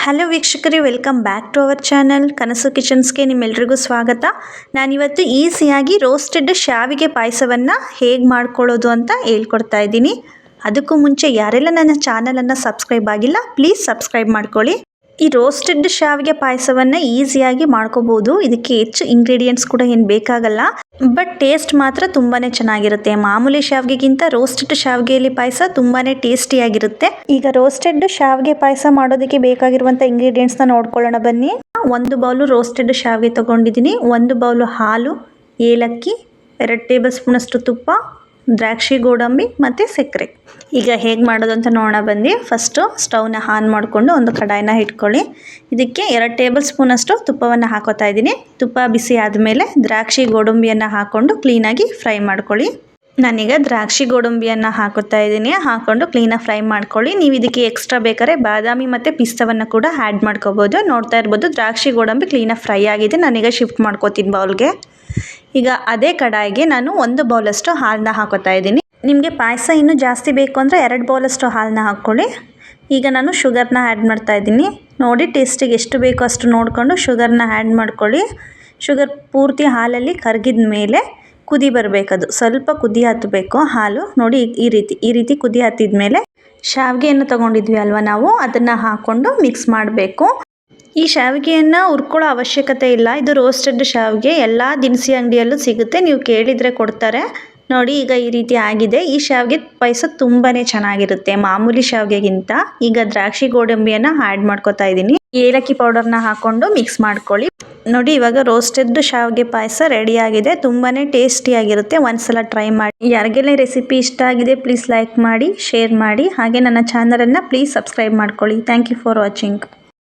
Hello ವೀಕ್ಷಕರೇ, welcome back to our channel Kanasu ಕಿಚನ್ಸ್ಗೆ ನಿಮ್ಮೆಲ್ರಿಗೂ ಸ್ವಾಗತ. ನಾನಿವತ್ತು ಈಸಿಯಾಗಿ ರೋಸ್ಟೆಡ್ ಶಾವಿಗೆ ಪಾಯಸವನ್ನು ಹೇಗೆ ಮಾಡ್ಕೊಳ್ಳೋದು ಅಂತ ಹೇಳ್ಕೊಡ್ತಾ ಇದ್ದೀನಿ. ಅದಕ್ಕೂ ಮುಂಚೆ ಯಾರೆಲ್ಲ ನನ್ನ ಚಾನಲನ್ನು ಸಬ್ಸ್ಕ್ರೈಬ್ ಆಗಿಲ್ಲ ಪ್ಲೀಸ್ ಸಬ್ಸ್ಕ್ರೈಬ್ ಮಾಡ್ಕೊಳ್ಳಿ. ಈ ರೋಸ್ಟೆಡ್ ಶಾವಿಗೆ ಪಾಯಸವನ್ನು ಈಸಿಯಾಗಿ ಮಾಡ್ಕೋಬೋದು. ಇದಕ್ಕೆ ಹೆಚ್ಚು ಇಂಗ್ರೀಡಿಯೆಂಟ್ಸ್ ಕೂಡ ಏನು ಬೇಕಾಗಲ್ಲ, ಬಟ್ ಟೇಸ್ಟ್ ಮಾತ್ರ ತುಂಬಾ ಚೆನ್ನಾಗಿರುತ್ತೆ. ಮಾಮೂಲಿ ಶಾವಿಗೆಗಿಂತ ರೋಸ್ಟೆಡ್ ಶಾವಿಗೆಯಲ್ಲಿ ಪಾಯಸ ತುಂಬಾ ಟೇಸ್ಟಿಯಾಗಿರುತ್ತೆ. ಈಗ ರೋಸ್ಟೆಡ್ ಶಾವಿಗೆ ಪಾಯಸ ಮಾಡೋದಕ್ಕೆ ಬೇಕಾಗಿರುವಂಥ ಇಂಗ್ರೀಡಿಯೆಂಟ್ಸ್ನ ನೋಡ್ಕೊಳ್ಳೋಣ ಬನ್ನಿ. 1 ಬೌಲು ರೋಸ್ಟೆಡ್ ಶಾವಿಗೆ ತೊಗೊಂಡಿದ್ದೀನಿ, 1 ಬೌಲು ಹಾಲು, ಏಲಕ್ಕಿ, 2 ಟೇಬಲ್ ಸ್ಪೂನಷ್ಟು ತುಪ್ಪ, ದ್ರಾಕ್ಷಿ ಗೋಡಂಬಿ ಮತ್ತು ಸಕ್ಕರೆ. ಈಗ ಹೇಗೆ ಮಾಡೋದು ಅಂತ ನೋಡೋಣ ಬನ್ನಿ. ಫಸ್ಟು ಸ್ಟವ್ನ ಆನ್ ಮಾಡಿಕೊಂಡು ಒಂದು ಕಡಾಯಿನ ಇಟ್ಕೊಳ್ಳಿ. ಇದಕ್ಕೆ 2 ಟೇಬಲ್ ಸ್ಪೂನಷ್ಟು ತುಪ್ಪವನ್ನು ಹಾಕೋತಾ ಇದ್ದೀನಿ. ತುಪ್ಪ ಬಿಸಿ ಆದಮೇಲೆ ದ್ರಾಕ್ಷಿ ಗೋಡಂಬಿಯನ್ನು ಹಾಕ್ಕೊಂಡು ಕ್ಲೀನಾಗಿ ಫ್ರೈ ಮಾಡ್ಕೊಳ್ಳಿ. ನಾನೀಗ ದ್ರಾಕ್ಷಿ ಗೋಡಂಬಿಯನ್ನು ಹಾಕೋತಾ ಇದ್ದೀನಿ. ಹಾಕ್ಕೊಂಡು ಕ್ಲೀನಾಗಿ ಫ್ರೈ ಮಾಡ್ಕೊಳ್ಳಿ. ನೀವು ಇದಕ್ಕೆ ಎಕ್ಸ್ಟ್ರಾ ಬೇಕಾದ್ರೆ ಬಾದಾಮಿ ಮತ್ತು ಪಿಸ್ತವನ್ನು ಕೂಡ ಆ್ಯಡ್ ಮಾಡ್ಕೋಬೋದು. ನೋಡ್ತಾ ಇರ್ಬೋದು ದ್ರಾಕ್ಷಿ ಗೋಡಂಬಿ ಕ್ಲೀನಾಗಿ ಫ್ರೈ ಆಗಿದೆ. ನಾನೀಗ ಶಿಫ್ಟ್ ಮಾಡ್ಕೋತೀನಿ ಬೌಲ್ಗೆ. ಈಗ ಅದೇ ಕಡಾಯಿಗೆ ನಾನು 1 ಬೌಲಷ್ಟು ಹಾಲನ್ನ ಹಾಕೋತಾ ಇದ್ದೀನಿ. ನಿಮಗೆ ಪಾಯಸ ಇನ್ನೂ ಜಾಸ್ತಿ ಬೇಕು ಅಂದರೆ 2 ಬೌಲಷ್ಟು ಹಾಲನ್ನ ಹಾಕ್ಕೊಳ್ಳಿ. ಈಗ ನಾನು ಶುಗರ್ನ ಆ್ಯಡ್ ಮಾಡ್ತಾ ಇದ್ದೀನಿ. ನೋಡಿ ಟೇಸ್ಟಿಗೆ ಎಷ್ಟು ಬೇಕೋ ಅಷ್ಟು ನೋಡಿಕೊಂಡು ಶುಗರ್ನ ಆ್ಯಡ್ ಮಾಡ್ಕೊಳ್ಳಿ. ಶುಗರ್ ಪೂರ್ತಿ ಹಾಲಲ್ಲಿ ಕರಗಿದ ಮೇಲೆ ಕುದಿ ಬರಬೇಕದು, ಸ್ವಲ್ಪ ಕುದಿ ಹತ್ತಬೇಕು ಹಾಲು. ನೋಡಿ ಈ ರೀತಿ ಕುದಿ ಹತ್ತಿದ ಮೇಲೆ ಶಾವಿಗೆಯನ್ನು ತೊಗೊಂಡಿದ್ವಿ ಅಲ್ವಾ ನಾವು, ಅದನ್ನು ಹಾಕ್ಕೊಂಡು ಮಿಕ್ಸ್ ಮಾಡಬೇಕು. ಈ ಶಾವಿಗೆಯನ್ನು ಹುರ್ಕೊಳ್ಳೋ ಅವಶ್ಯಕತೆ ಇಲ್ಲ. ಇದು ರೋಸ್ಟೆಡ್ ಶಾವಿಗೆ ಎಲ್ಲ ದಿನಸಿ ಅಂಗಡಿಯಲ್ಲೂ ಸಿಗುತ್ತೆ, ನೀವು ಕೇಳಿದರೆ ಕೊಡ್ತಾರೆ. ನೋಡಿ ಈಗ ಈ ರೀತಿ ಆಗಿದೆ. ಈ ಶಾವಿಗೆ ಪಾಯಸ ತುಂಬಾ ಚೆನ್ನಾಗಿರುತ್ತೆ ಮಾಮೂಲಿ ಶಾವಿಗೆಗಿಂತ. ಈಗ ದ್ರಾಕ್ಷಿ ಗೋಡಂಬಿಯನ್ನು ಆ್ಯಡ್ ಮಾಡ್ಕೋತಾ ಇದ್ದೀನಿ. ಏಲಕ್ಕಿ ಪೌಡರ್ನ ಹಾಕ್ಕೊಂಡು ಮಿಕ್ಸ್ ಮಾಡ್ಕೊಳ್ಳಿ. ನೋಡಿ ಇವಾಗ ರೋಸ್ಟೆಡ್ ಶಾವಿಗೆ ಪಾಯಸ ರೆಡಿಯಾಗಿದೆ. ತುಂಬಾ ಟೇಸ್ಟಿಯಾಗಿರುತ್ತೆ. ಒಂದ್ಸಲ ಟ್ರೈ ಮಾಡಿ. ಯಾರಿಗೆಲ್ಲ ರೆಸಿಪಿ ಇಷ್ಟ ಆಗಿದೆ ಪ್ಲೀಸ್ ಲೈಕ್ ಮಾಡಿ, ಶೇರ್ ಮಾಡಿ. ಹಾಗೆ ನನ್ನ ಚಾನಲನ್ನು ಪ್ಲೀಸ್ ಸಬ್ಸ್ಕ್ರೈಬ್ ಮಾಡ್ಕೊಳ್ಳಿ. Thank you for watching.